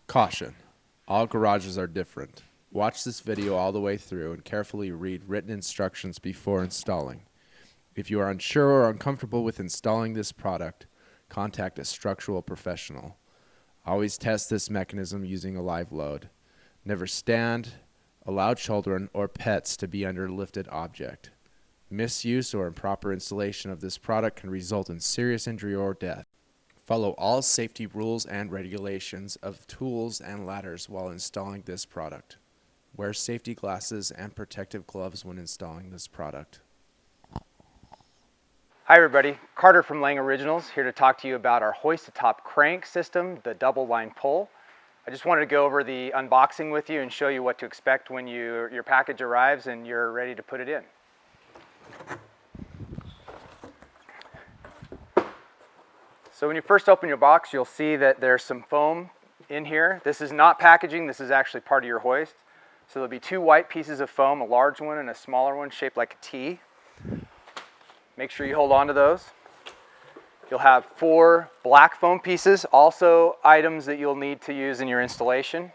Caution. All garages are different. Watch this video all the way through and carefully read written instructions before installing. If you are unsure or uncomfortable with installing this product, contact a structural professional. Always test this mechanism using a live load. Never stand, allow children or pets to be under a lifted object. Misuse or improper installation of this product can result in serious injury or death. Follow all safety rules and regulations of tools and ladders while installing this product. Wear safety glasses and protective gloves when installing this product. Hi everybody, Carter from Lange Originals here to talk to you about our Hoist-A-Top Crank system, the double line pull. I just wanted to go over the unboxing with you and show you what to expect when your package arrives and you're ready to put it in. So when you first open your box, you'll see that there's some foam in here. This is not packaging, this is actually part of your hoist. So there'll be two white pieces of foam, a large one and a smaller one shaped like a T. Make sure you hold on to those. You'll have 4 black foam pieces, also items that you'll need to use in your installation.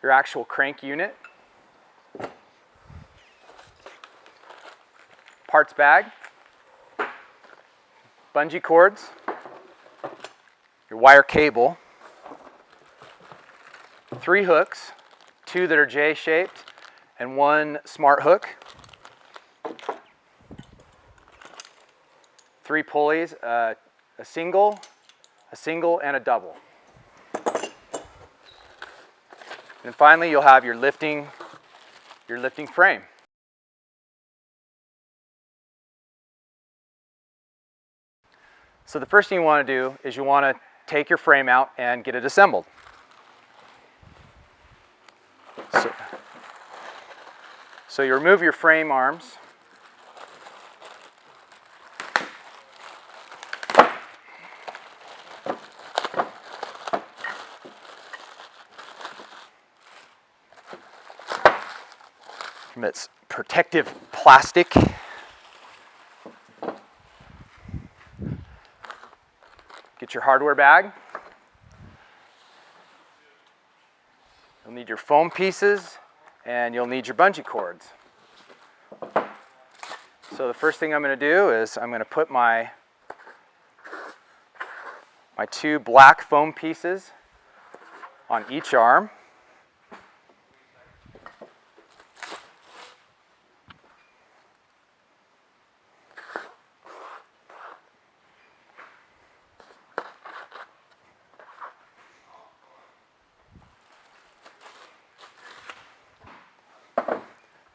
Your actual crank unit. Parts bag. Bungee cords. Your wire cable. 3 hooks, 2 that are J-shaped and 1 smart hook. 3 pulleys, a single, and a double. And finally, you'll have your lifting frame. So the first thing you want to do is you want to take your frame out and get it assembled. So you remove your frame arms. From its protective plastic. Get your hardware bag. You'll need your foam pieces and you'll need your bungee cords. So the first thing I'm going to do is I'm going to put my 2 black foam pieces on each arm.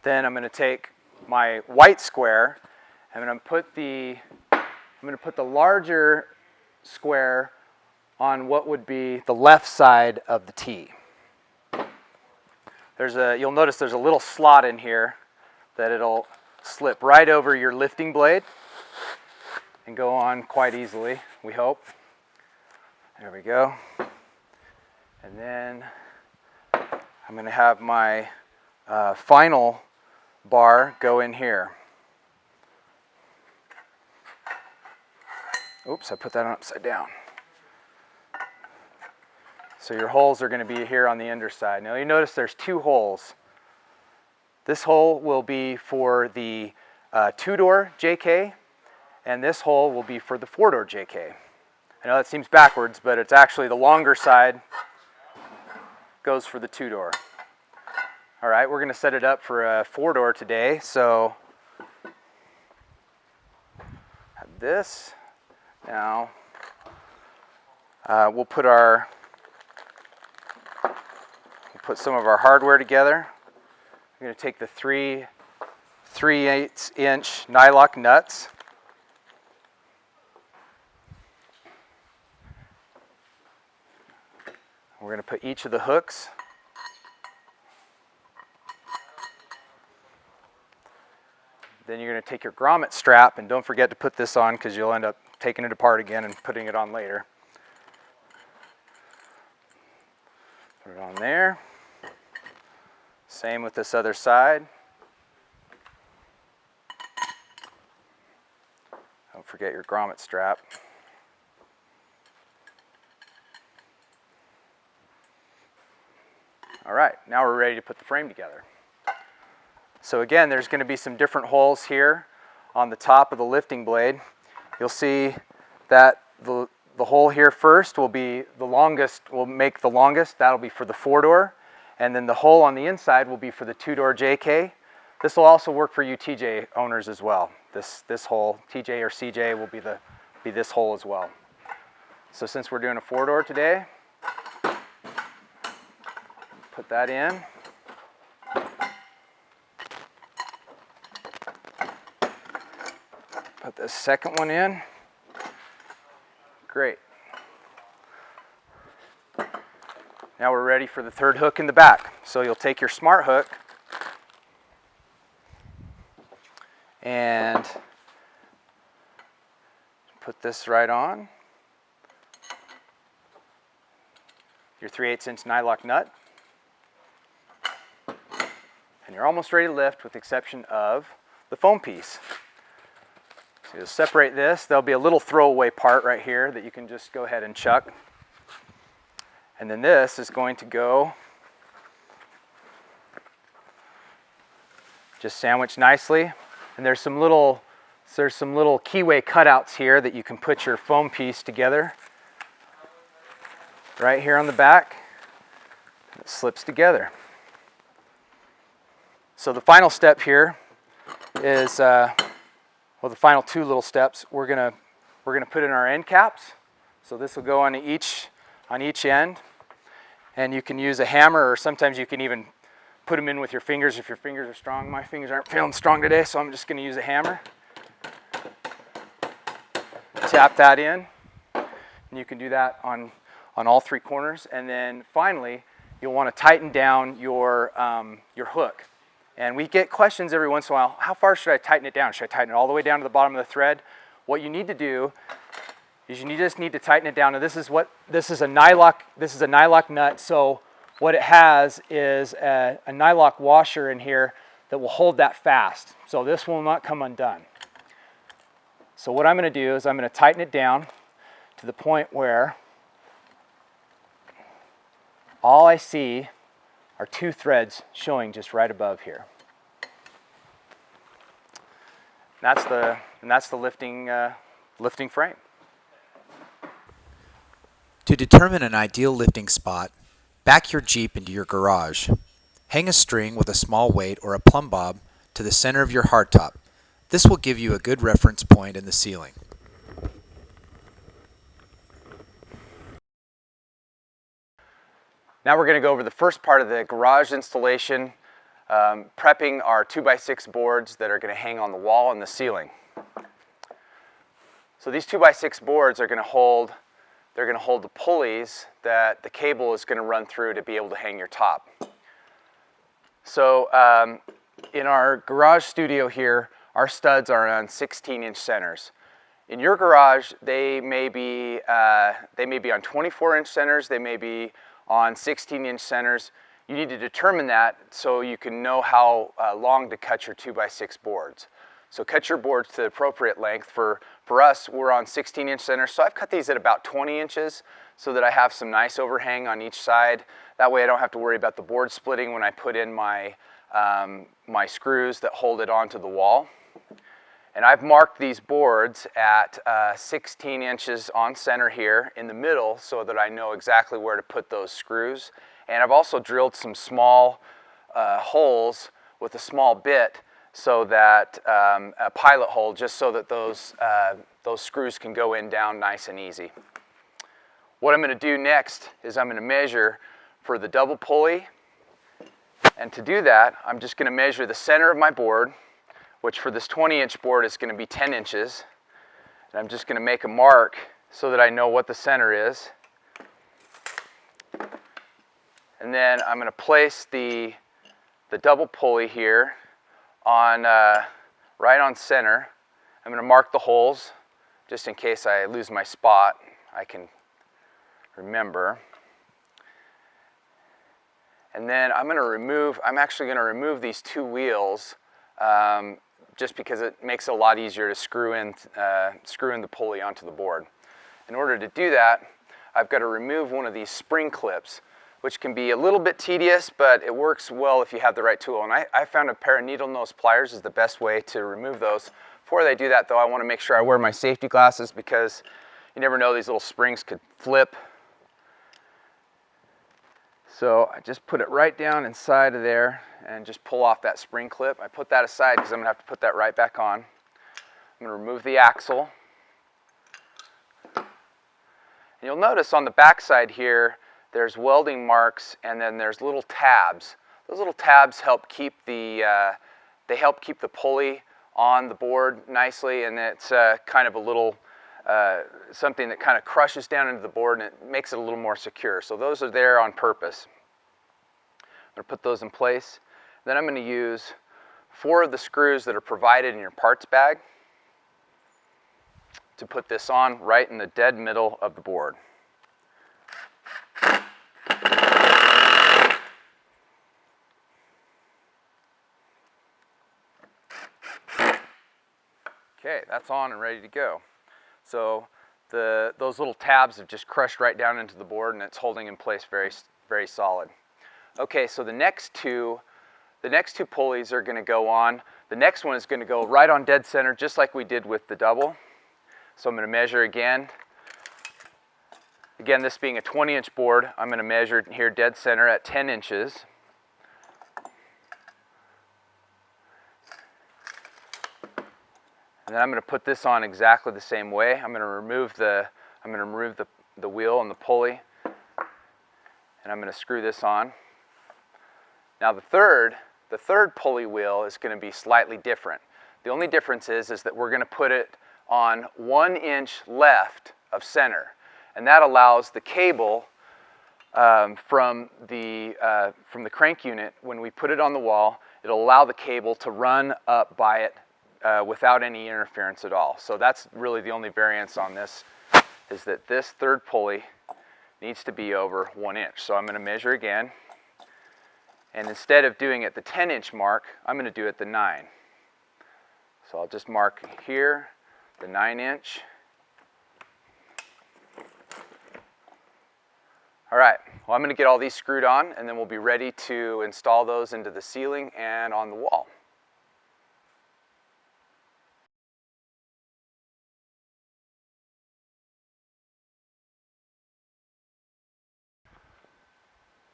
Then I'm going to take my white square and I'm going to put the larger square on what would be the left side of the T. You'll notice there's a little slot in here that it'll slip right over your lifting blade and go on quite easily, we hope. There we go. And then I'm going to have my final bar go in here. Oops, I put that on upside down. So your holes are going to be here on the underside. Now you notice there's 2 holes. This hole will be for the 2-door JK, and this hole will be for the 4-door JK. I know that seems backwards, but it's actually the longer side goes for the 2-door. All right, we're going to set it up for a 4-door today. So have this. Now we'll put some of our hardware together. I'm going to take the 3/8 inch nylock nuts. We're going to put each of the hooks. Then you're going to take your grommet strap, and don't forget to put this on because you'll end up taking it apart again and putting it on later. Put it on there. Same with this other side. Don't forget your grommet strap. All right, now we're ready to put the frame together. So again, there's going to be some different holes here on the top of the lifting blade. You'll see that the hole here first will be the longest, will make the longest. That'll be for the 4-door. And then the hole on the inside will be for the 2-door JK. This will also work for you TJ owners as well. This hole, TJ or CJ, will be this hole as well. So since we're doing a 4-door today, put that in. Put the second one in. Great. Now we're ready for the third hook in the back. So you'll take your smart hook and put this right on. Your 3/8 inch nylock nut. And you're almost ready to lift with the exception of the foam piece. So you'll separate this. There'll be a little throwaway part right here that you can just go ahead and chuck. And then this is going to go just sandwiched nicely. And there's some little keyway cutouts here that you can put your foam piece together. Right here on the back. It slips together. So the final step here is, well, the final two little steps. We're gonna put in our end caps. So this will go on each end, and you can use a hammer, or sometimes you can even put them in with your fingers if your fingers are strong. My fingers aren't feeling strong today, so I'm just going to use a hammer. Tap that in, and you can do that on all three corners. And then finally, you'll want to tighten down your hook. And we get questions every once in a while, how far should I tighten it down? Should I tighten it all the way down to the bottom of the thread? What you need to do is you just need to tighten it down. And this is a nylock nut. So what it has is a nylock washer in here that will hold that fast. So this will not come undone. So what I'm going to do is I'm going to tighten it down to the point where all I see are two threads showing just right above here. And that's the lifting frame. To determine an ideal lifting spot, back your Jeep into your garage. Hang a string with a small weight or a plumb bob to the center of your hardtop. This will give you a good reference point in the ceiling. Now we're going to go over the first part of the garage installation, prepping our 2x6 boards that are going to hang on the wall and the ceiling. So these 2x6 boards are going to hold the pulleys that the cable is going to run through to be able to hang your top. So in our garage studio here, our studs are on 16-inch centers. In your garage, they may be on 24-inch centers. They may be on 16-inch centers. You need to determine that so you can know how long to cut your 2x6 boards. So cut your boards to the appropriate length. For us, we're on 16-inch centers, so I've cut these at about 20 inches so that I have some nice overhang on each side. That way I don't have to worry about the board splitting when I put in my screws that hold it onto the wall. And I've marked these boards at 16 inches on center here in the middle so that I know exactly where to put those screws. And I've also drilled some small holes with a small bit so that a pilot hole, just so that those screws can go in down nice and easy. What I'm going to do next is I'm going to measure for the double pulley. And to do that, I'm just going to measure the center of my board, which for this 20-inch board is going to be 10 inches. And I'm just going to make a mark so that I know what the center is. And then I'm going to place the double pulley here on right on center. I'm going to mark the holes just in case I lose my spot. I can remember. And then I'm actually going to remove these two wheels just because it makes it a lot easier to screw in the pulley onto the board. In order to do that, I've got to remove one of these spring clips. which can be a little bit tedious, but it works well if you have the right tool. And I found a pair of needle nose pliers is the best way to remove those. Before they do that though, I want to make sure I wear my safety glasses because you never know, these little springs could flip. So I just put it right down inside of there and just pull off that spring clip. I put that aside because I'm going to have to put that right back on. I'm going to remove the axle. And you'll notice on the back side here, there's welding marks and then there's little tabs. Those little tabs help keep the, pulley on the board nicely, and it's kind of a little something that kind of crushes down into the board and it makes it a little more secure. So those are there on purpose. I'm going to put those in place. Then I'm going to use 4 of the screws that are provided in your parts bag to put this on right in the dead middle of the board. Okay, that's on and ready to go. So those little tabs have just crushed right down into the board and it's holding in place very solid. Okay, so the next two pulleys are going to go on. The next one is going to go right on dead center, just like we did with the double. So I'm going to measure again. Again, this being a 20-inch board, I'm going to measure here dead center at 10 inches. And then I'm going to put this on exactly the same way. I'm going to remove the wheel and the pulley, and I'm going to screw this on. Now the third pulley wheel is going to be slightly different. The only difference is that we're going to put it on 1 inch left of center, and that allows the cable from the crank unit. When we put it on the wall, it'll allow the cable to run up by it without any interference at all. So that's really the only variance on this, is that this third pulley needs to be over 1 inch. So I'm going to measure again, and instead of doing it the 10-inch mark, I'm going to do it the 9. So I'll just mark here the 9-inch. All right, well, I'm going to get all these screwed on and then we'll be ready to install those into the ceiling and on the wall.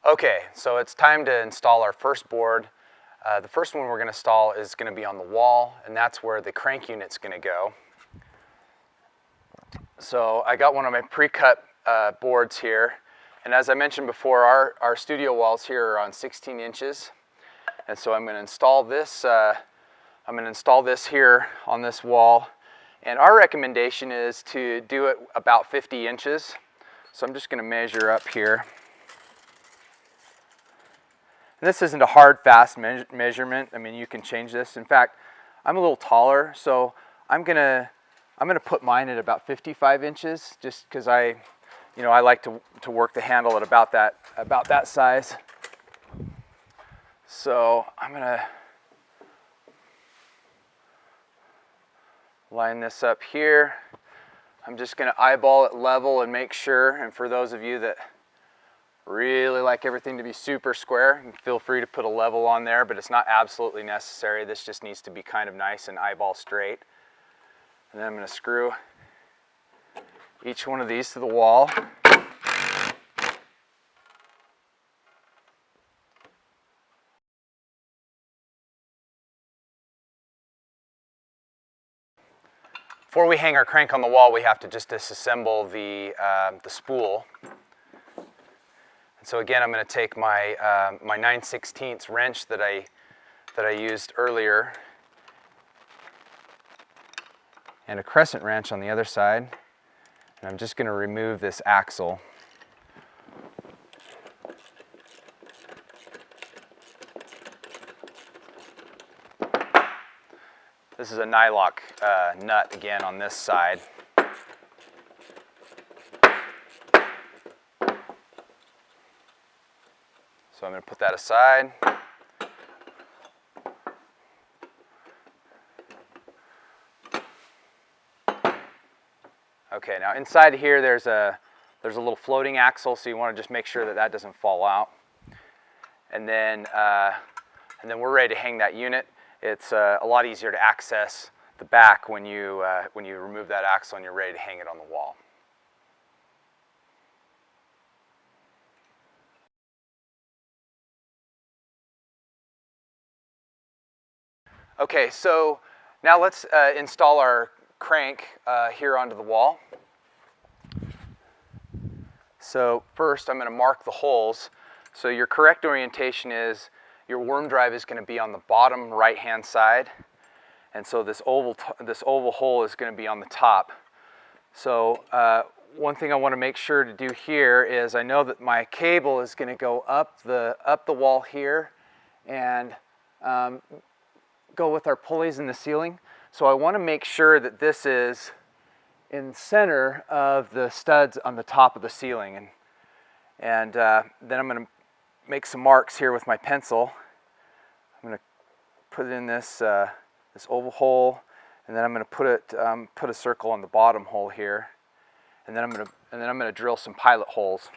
Okay, so it's time to install our first board. The first one we're going to install is going to be on the wall, and that's where the crank unit's going to go. So I got one of my pre-cut boards here, and as I mentioned before, our studio walls here are on 16 inches, and so I'm going to install this. Here on this wall, and our recommendation is to do it about 50 inches. So I'm just going to measure up here. And this isn't a hard, fast measurement. I mean, you can change this. In fact, I'm a little taller, so I'm gonna put mine at about 55 inches, just because I like to work the handle at about that size. So I'm gonna line this up here. I'm just gonna eyeball it level and make sure. And for those of you that really like everything to be super square, feel free to put a level on there, but it's not absolutely necessary. This just needs to be kind of nice and eyeball straight. And then I'm going to screw each one of these to the wall. Before we hang our crank on the wall, we have to just disassemble the spool. So again, I'm going to take my my 9/16 wrench that I used earlier, and a crescent wrench on the other side, and I'm just going to remove this axle. This is a nylock nut again on this side. So I'm going to put that aside. Okay, now inside here there's a There's a little floating axle, so you want to just make sure that that doesn't fall out. And then we're ready to hang that unit. It's a lot easier to access the back when you remove that axle and you're ready to hang it on the wall. Okay, so now let's install our crank here onto the wall. So first I'm going to mark the holes. So your correct orientation is your worm drive is going to be on the bottom right hand side, and so this oval hole is going to be on the top. So one thing I want to make sure to do here is I know that my cable is going to go up the wall here and go with our pulleys in the ceiling. So I want to make sure that this is in the center of the studs on the top of the ceiling, and then I'm going to make some marks here with my pencil. I'm going to put it in this this oval hole, and then I'm going to put a circle on the bottom hole here, and then I'm going to drill some pilot holes.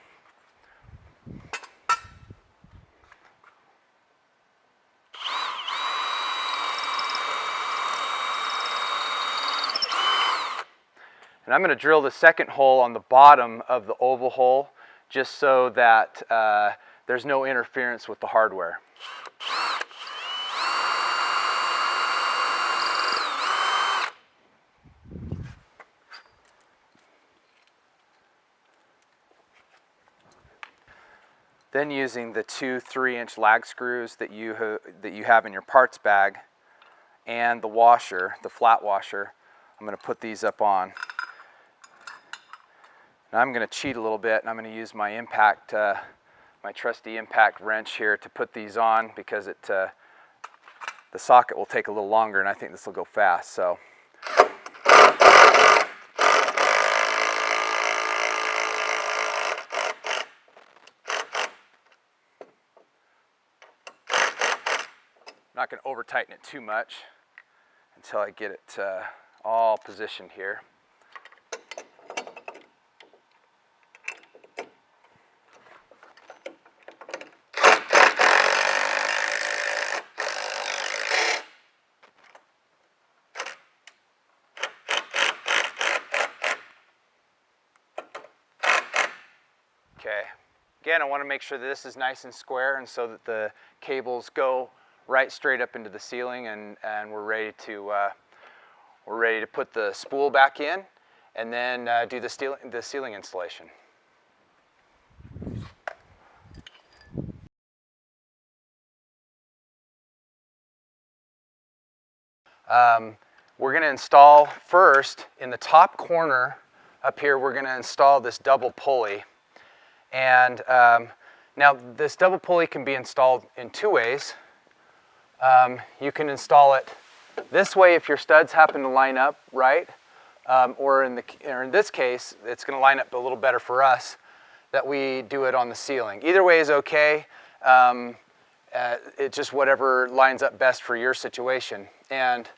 And I'm going to drill the second hole on the bottom of the oval hole just so that there's no interference with the hardware. Then using the two 3-inch lag screws that you have in your parts bag and the washer, the flat washer, I'm going to put these up on. And I'm going to cheat a little bit, and I'm going to use my impact, my trusty impact wrench here to put these on, because the socket will take a little longer, and I think this will go fast. So. I'm not going to over tighten it too much until I get it all positioned here. Okay, again, I want to make sure that this is nice and square, and so that the cables go right straight up into the ceiling, and we're ready to put the spool back in, and then do the ceiling installation. We're going to install first in the top corner up here. We're going to install this double pulley. And now this double pulley can be installed in two ways. You can install it this way if your studs happen to line up right, or in this case, it's going to line up a little better for us that we do it on the ceiling. Either way is okay. It's just whatever lines up best for your situation. And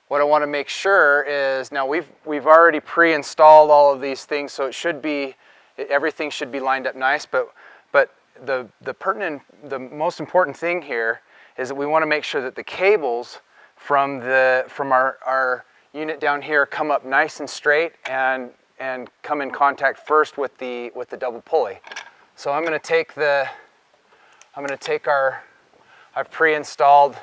what I want to make sure is, now we've already pre-installed all of these things, so it should be, everything should be lined up nice, but the most important thing here is that we want to make sure that the cables from our unit down here come up nice and straight and come in contact first with the double pulley. So I'm going to take I've pre-installed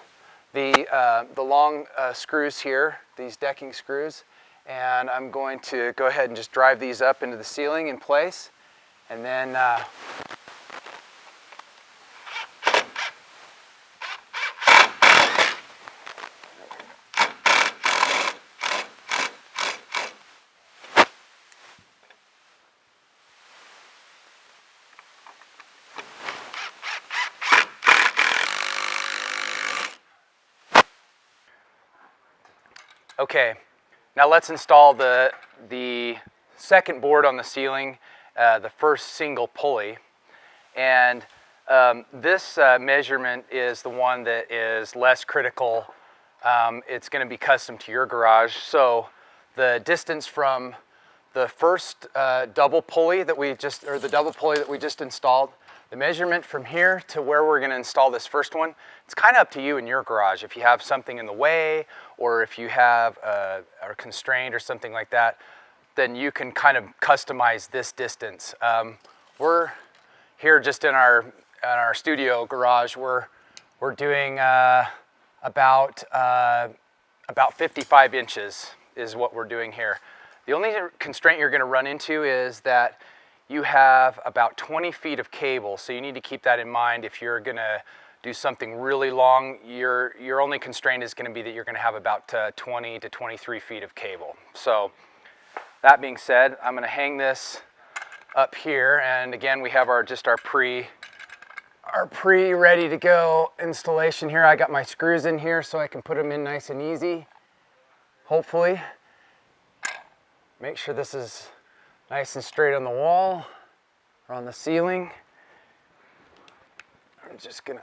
the long screws here, these decking screws, and I'm going to go ahead and just drive these up into the ceiling in place, and then okay, now let's install the second board on the ceiling, the first single pulley. And this measurement is the one that is less critical. It's going to be custom to your garage. So the distance from the first double pulley that we just, or the double pulley that we just installed, the measurement from here to where we're going to install this first one, it's kind of up to you in your garage. If you have something in the way, or if you have are constrained or something like that, then you can kind of customize this distance. We're here just in our studio garage. We're doing about 55 inches is what we're doing here. The only constraint you're going to run into is that you have about 20 feet of cable, so you need to keep that in mind. If you're going to do something really long, your only constraint is going to be that you're going to have about 20 to 23 feet of cable. So that being said, I'm going to hang this up here, and again we have our pre ready to go installation here. I got my screws in here so I can put them in nice and easy, hopefully. Make sure this is nice and straight on the wall or on the ceiling. I'm just gonna,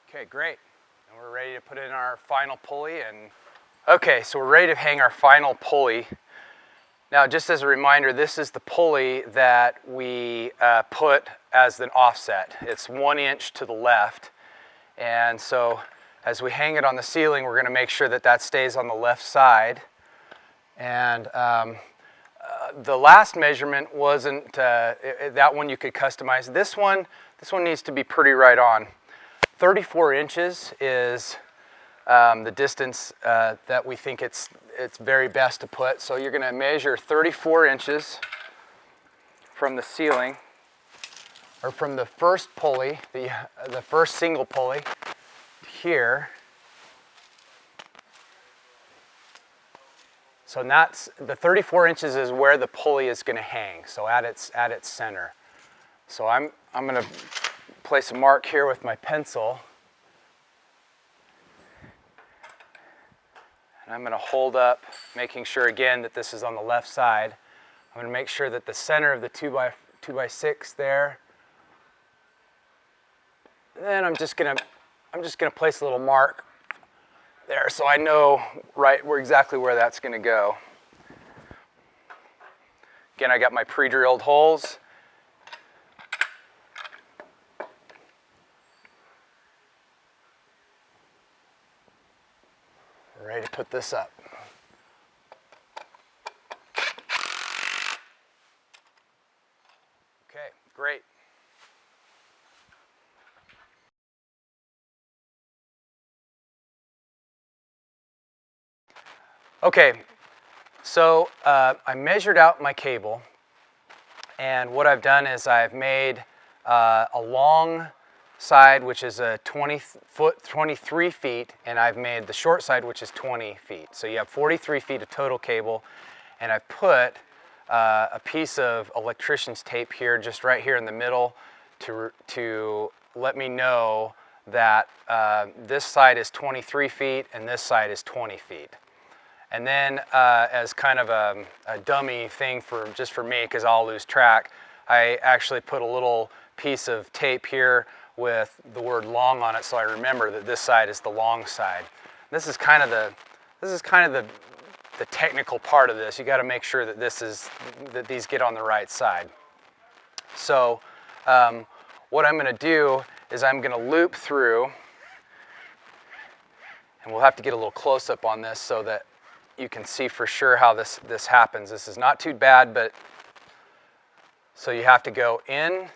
okay, great. And we're ready to put in our final pulley. And okay, so we're ready to hang our final pulley. Now, just as a reminder, this is the pulley that we put as an offset. It's 1 inch to the left. And so as we hang it on the ceiling, we're going to make sure that that stays on the left side. And the last measurement wasn't, that one you could customize. This one needs to be pretty right on. 34 inches is the distance that we think it's very best to put. So you're going to measure 34 inches from the ceiling, or from the first pulley, the first single pulley, here. So that's the 34 inches is where the pulley is going to hang. So at its center. So I'm going to place a mark here with my pencil. And I'm going to hold up, making sure again that this is on the left side. I'm going to make sure that the center of the 2x6 there. Then I'm just going to place a little mark there so I know exactly where that's going to go. Again, I got my pre-drilled holes. We're ready to put this up. Okay, great. Okay, so I measured out my cable, and what I've done is I've made a long side, which is a 23 feet, and I've made the short side, which is 20 feet. So you have 43 feet of total cable, and I've put a piece of electrician's tape here, just right here in the middle, to let me know that this side is 23 feet and this side is 20 feet. And then as kind of a dummy thing just for me, because I'll lose track, I actually put a little piece of tape here with the word long on it, so I remember that this side is the long side. This is kind of the technical part of this. You got to make sure that these get on the right side. So what I'm going to do is I'm going to loop through, and we'll have to get a little close up on this so that you can see for sure how this happens. This is not too bad, but so you have to go in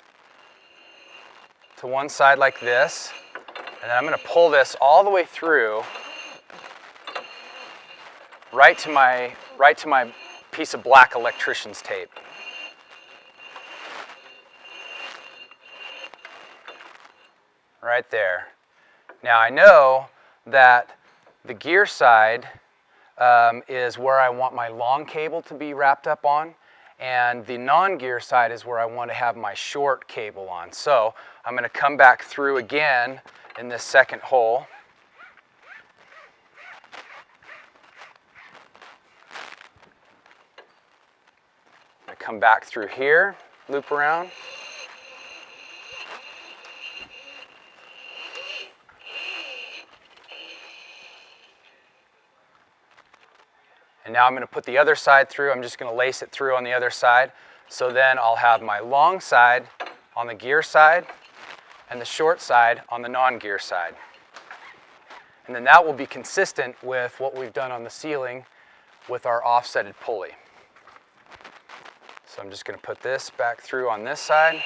to one side like this, and then I'm going to pull this all the way through right to my piece of black electrician's tape. Right there. Now I know that the gear side is where I want my long cable to be wrapped up on, and the non-gear side is where I want to have my short cable on. So I'm going to come back through again in this second hole. I come back through here, loop around. And now I'm going to put the other side through. I'm just going to lace it through on the other side. So then I'll have my long side on the gear side and the short side on the non-gear side. And then that will be consistent with what we've done on the ceiling with our offsetted pulley. So I'm just going to put this back through on this side.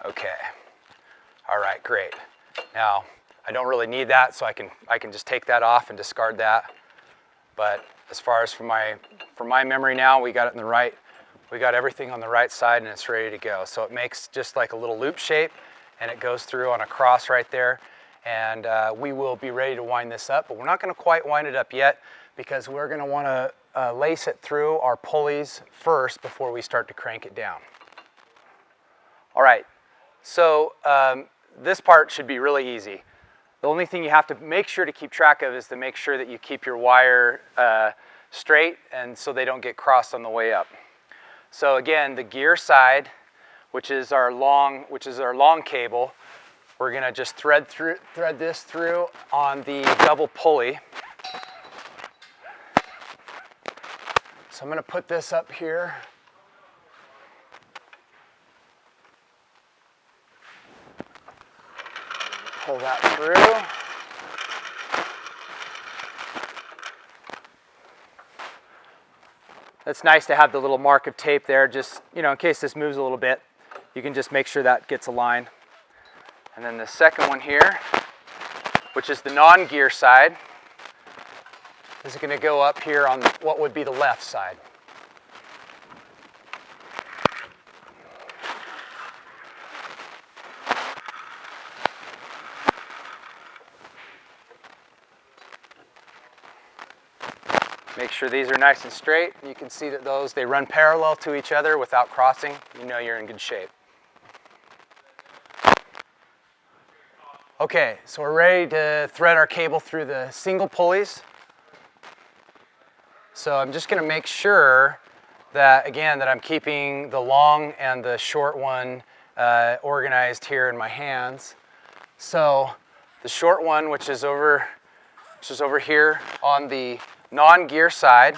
Okay. All right, great. Now, I don't really need that, so I can just take that off and discard that. But as far as for my memory now, we got it in the right. We got everything on the right side and it's ready to go. So it makes just like a little loop shape and it goes through on a cross right there. And we will be ready to wind this up, but we're not going to quite wind it up yet because we're going to want to lace it through our pulleys first before we start to crank it down. All right, so this part should be really easy. The only thing you have to make sure to keep track of is to make sure that you keep your wire straight and so they don't get crossed on the way up. So again, the gear side, which is our long cable, we're going to just thread this through on the double pulley. So I'm going to put this up here. Pull that through. It's nice to have the little mark of tape there, just, you know, in case this moves a little bit, you can just make sure that gets aligned. And then the second one here, which is the non-gear side, is going to go up here on what would be the left side. Make sure these are nice and straight. You can see that they run parallel to each other without crossing. You know you're in good shape. Okay, so we're ready to thread our cable through the single pulleys. So I'm just going to make sure that, again, that I'm keeping the long and the short one organized here in my hands. So the short one, which is over here on the non-gear side,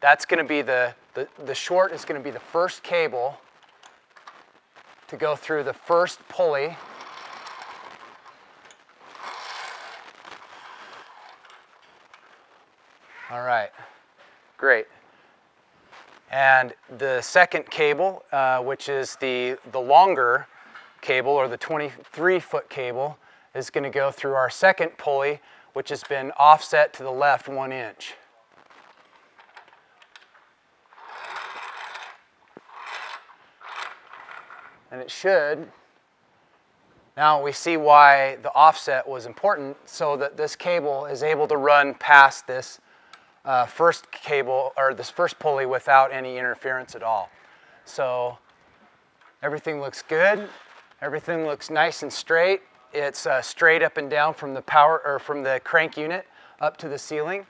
that's going to be the short is going to be the first cable to go through the first pulley. All right, great. And the second cable, which is the longer cable, or the 23-foot cable, is going to go through our second pulley, which has been offset to the left 1 inch. And it should. Now we see why the offset was important, so that this cable is able to run past this first cable, or this first pulley, without any interference at all. So everything looks good. Everything looks nice and straight. It's straight up and down from the from the crank unit up to the ceiling.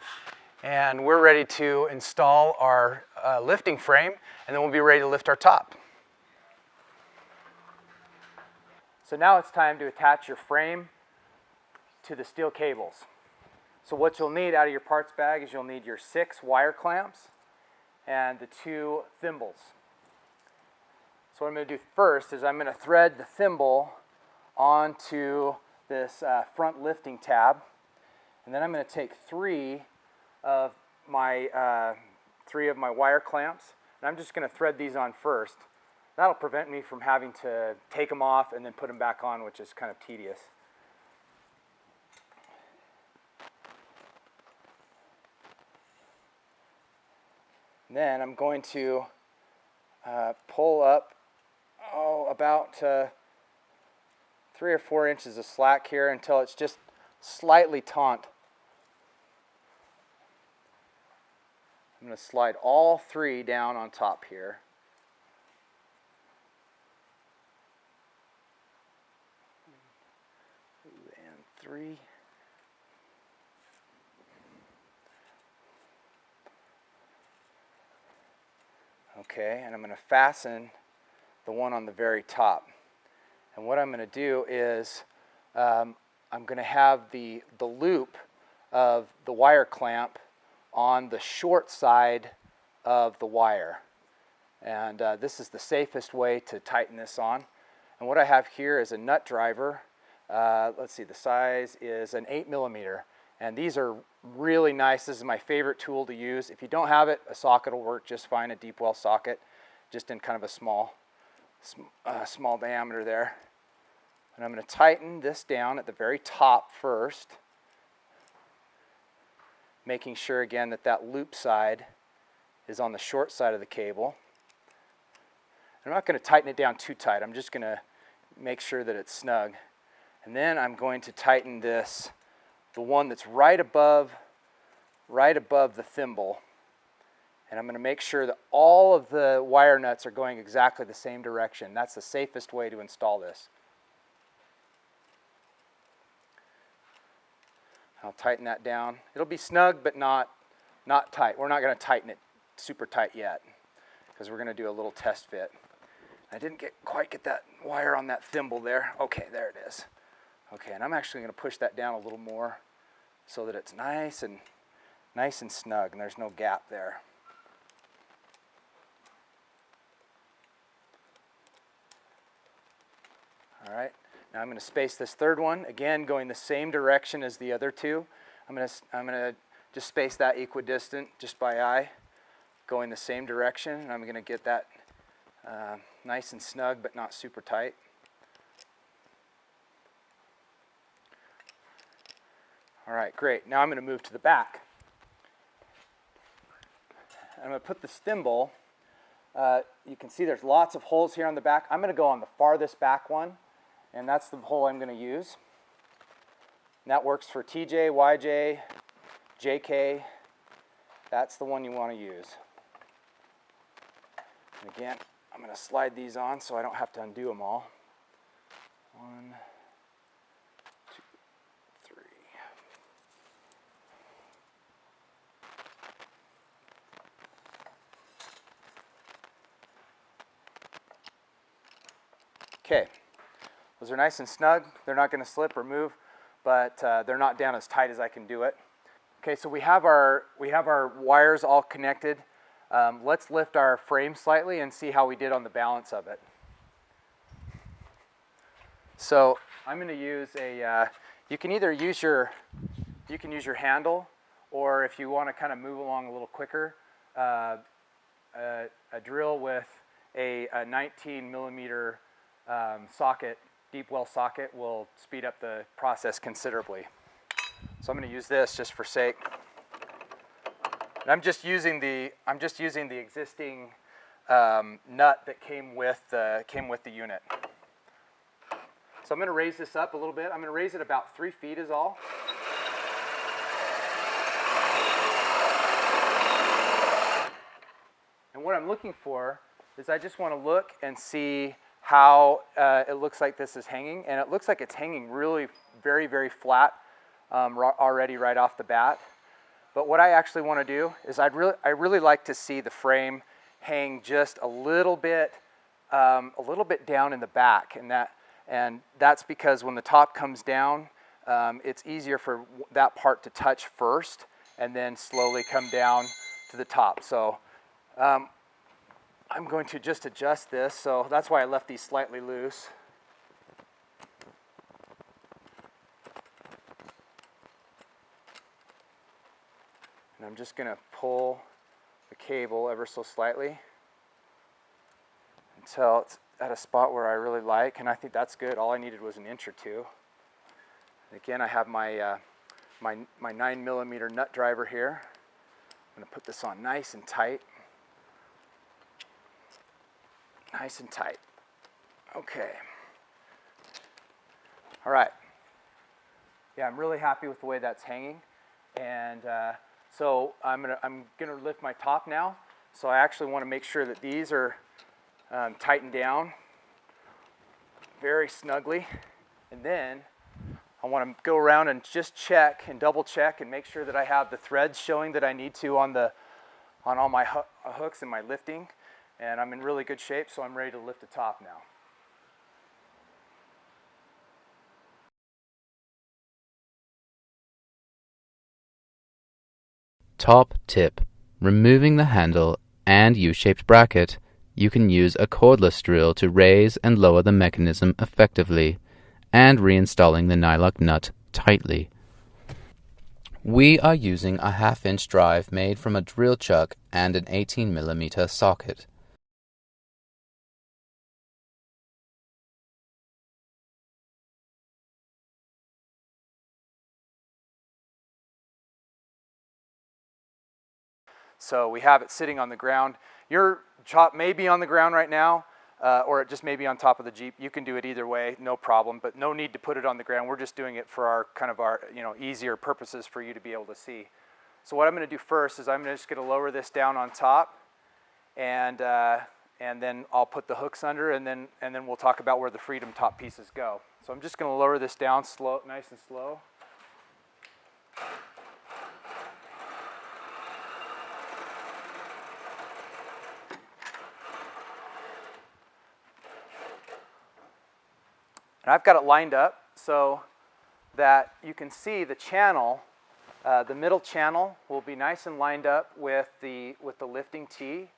And we're ready to install our lifting frame, and then we'll be ready to lift our top. So now it's time to attach your frame to the steel cables. So what you'll need out of your parts bag is you'll need your 6 wire clamps and the 2 thimbles. So what I'm going to do first is I'm going to thread the thimble onto this front lifting tab, and then I'm going to take 3 of my wire clamps, and I'm just going to thread these on first. That'll prevent me from having to take them off and then put them back on, which is kind of tedious. And then I'm going to pull up about 3 or 4 inches of slack here until it's just slightly taut. I'm going to slide all 3 down on top here. And 3. Okay, and I'm going to fasten the one on the very top. And what I'm going to do is I'm going to have the loop of the wire clamp on the short side of the wire. And this is the safest way to tighten this on. And what I have here is a nut driver. Let's see, the size is an 8mm. And these are really nice. This is my favorite tool to use. If you don't have it, a socket will work just fine, a deep well socket, just in kind of a small diameter there. And I'm going to tighten this down at the very top first, making sure again that that loop side is on the short side of the cable. I'm not going to tighten it down too tight. I'm just going to make sure that it's snug. And then I'm going to tighten this, the one that's right above the thimble. And I'm going to make sure that all of the wire nuts are going exactly the same direction. That's the safest way to install this. I'll tighten that down. It'll be snug, but not tight. We're not going to tighten it super tight yet, because we're going to do a little test fit. I didn't quite get that wire on that thimble there. Okay, there it is. Okay, and I'm actually going to push that down a little more so that it's nice and snug, and there's no gap there. All right, now I'm going to space this third one, again going the same direction as the other two. I'm going to just space that equidistant just by eye, going the same direction, and I'm going to get that nice and snug but not super tight. All right, great. Now I'm going to move to the back. I'm going to put the thimble, you can see there's lots of holes here on the back. I'm going to go on the farthest back one, and that's the hole I'm going to use. And that works for TJ, YJ, JK. That's the one you want to use. And again, I'm going to slide these on so I don't have to undo them all. 1, 2, 3. Okay, those are nice and snug. They're not going to slip or move, but they're not down as tight as I can do it. Okay, so we have our wires all connected. Let's lift our frame slightly and see how we did on the balance of it. So I'm going to use you can either use your handle, or if you want to kind of move along a little quicker, a drill with a 19mm socket, deep well socket, will speed up the process considerably. So I'm going to use this just for sake. And I'm just using the existing nut that came with the unit. So I'm going to raise this up a little bit. I'm going to raise it about 3 feet is all. And what I'm looking for is I just want to look and see how it looks like this is hanging. And it looks like it's hanging really very, very flat already right off the bat. But what I actually want to do is I really like to see the frame hang just a little bit down in the back, and that's because when the top comes down, it's easier for that part to touch first and then slowly come down to the top. So I'm going to just adjust this, so that's why I left these slightly loose. And I'm just going to pull the cable ever so slightly until it's at a spot where I really like, and I think that's good. All I needed was an inch or two. And again, I have my 9mm nut driver here. I'm going to put this on nice and tight. Nice and tight. Okay. All right. Yeah, I'm really happy with the way that's hanging, and so I'm gonna lift my top now. So I actually want to make sure that these are tightened down very snugly, and then I want to go around and just check and double check and make sure that I have the threads showing that I need to on all my hooks and my lifting. And I'm in really good shape, so I'm ready to lift the top now. Top tip: removing the handle and U-shaped bracket, you can use a cordless drill to raise and lower the mechanism effectively, and reinstalling the nylock nut tightly. We are using a 1/2-inch drive made from a drill chuck and an 18mm socket. So we have it sitting on the ground. Your chop may be on the ground right now, or it just may be on top of the Jeep. You can do it either way, no problem, but no need to put it on the ground. We're just doing it for our easier purposes for you to be able to see. So what I'm going to do first is I'm just going to lower this down on top, and then I'll put the hooks under, and then we'll talk about where the Freedom top pieces go. So I'm just going to lower this down slow, nice and slow. And I've got it lined up so that you can see the channel, the middle channel will be nice and lined up with the lifting T.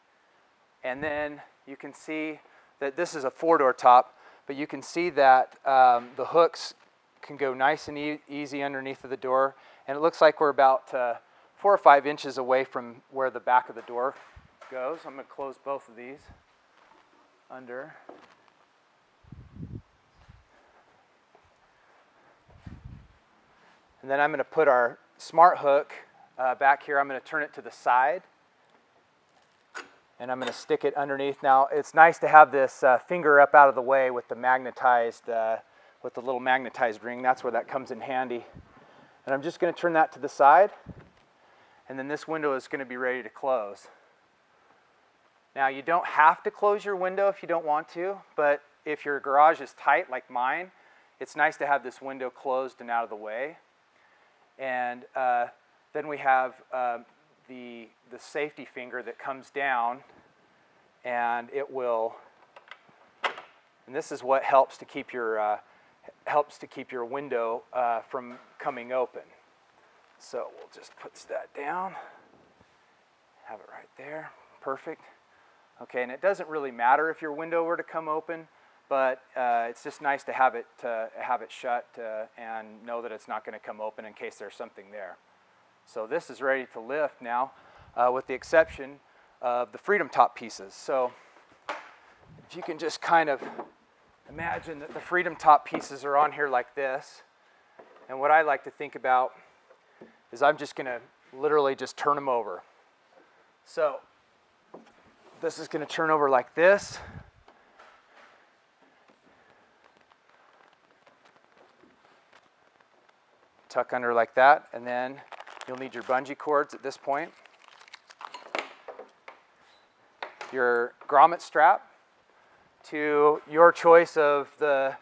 And then you can see that this is a 4-door top, but you can see that the hooks can go nice and easy underneath of the door. And it looks like we're about 4 or 5 inches away from where the back of the door goes. I'm going to close both of these under. And then I'm going to put our smart hook back here. I'm going to turn it to the side. And I'm going to stick it underneath. Now, it's nice to have this finger up out of the way with the magnetized, with the little magnetized ring. That's where that comes in handy. And I'm just going to turn that to the side. And then this window is going to be ready to close. Now, you don't have to close your window if you don't want to. But if your garage is tight like mine, it's nice to have this window closed and out of the way. And then we have the safety finger that comes down, and it will. And this is what helps to keep your window from coming open. So we'll just put that down. Have it right there. Perfect. Okay, and it doesn't really matter if your window were to come open, but it's just nice to have it shut and know that it's not going to come open in case there's something there. So this is ready to lift now, with the exception of the Freedom top pieces. So if you can just kind of imagine that the Freedom top pieces are on here like this, and what I like to think about is I'm just going to literally just turn them over. So this is going to turn over like this. Tuck under like that, and then you'll need your bungee cords at this point. Your grommet strap to your choice of the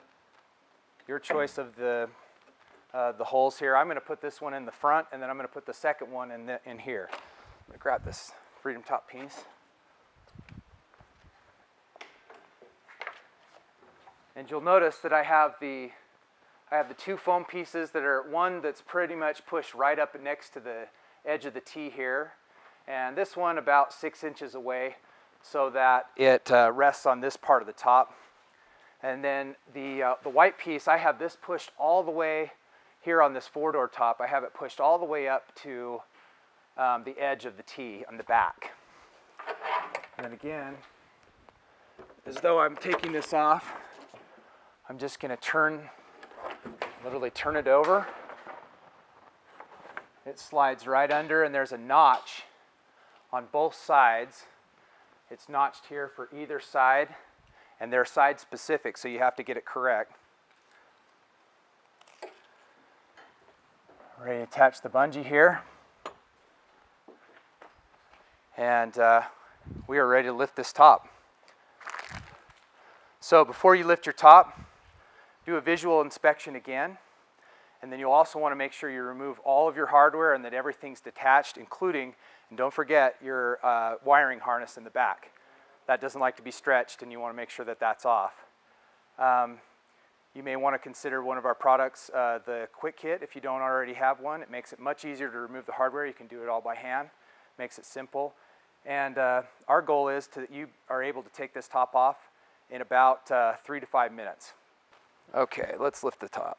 holes here. I'm going to put this one in the front, and then I'm going to put the second one in here. I'm going to grab this Freedom top piece. And you'll notice that I have the 2 foam pieces that are one that's pretty much pushed right up next to the edge of the T here, and this one about 6 inches away so that it rests on this part of the top. And then the white piece, I have this pushed all the way here on this 4-door top. I have it pushed all the way up to the edge of the T on the back. And then again, as though I'm taking this off, I'm just going to literally turn it over. It slides right under, and there's a notch on both sides. It's notched here for either side, and they're side specific, so you have to get it correct. Ready to attach the bungee here. And we are ready to lift this top. So before you lift your top, do a visual inspection again, and then you'll also want to make sure you remove all of your hardware and that everything's detached, including, and don't forget, your wiring harness in the back. that doesn't like to be stretched, and you want to make sure that that's off. You may want to consider one of our products, the Quick Kit, if you don't already have one. It makes it much easier to remove the hardware. You can do it all by hand. Makes it simple. And our goal is that you are able to take this top off in about 3 to 5 minutes. Okay, let's lift the top.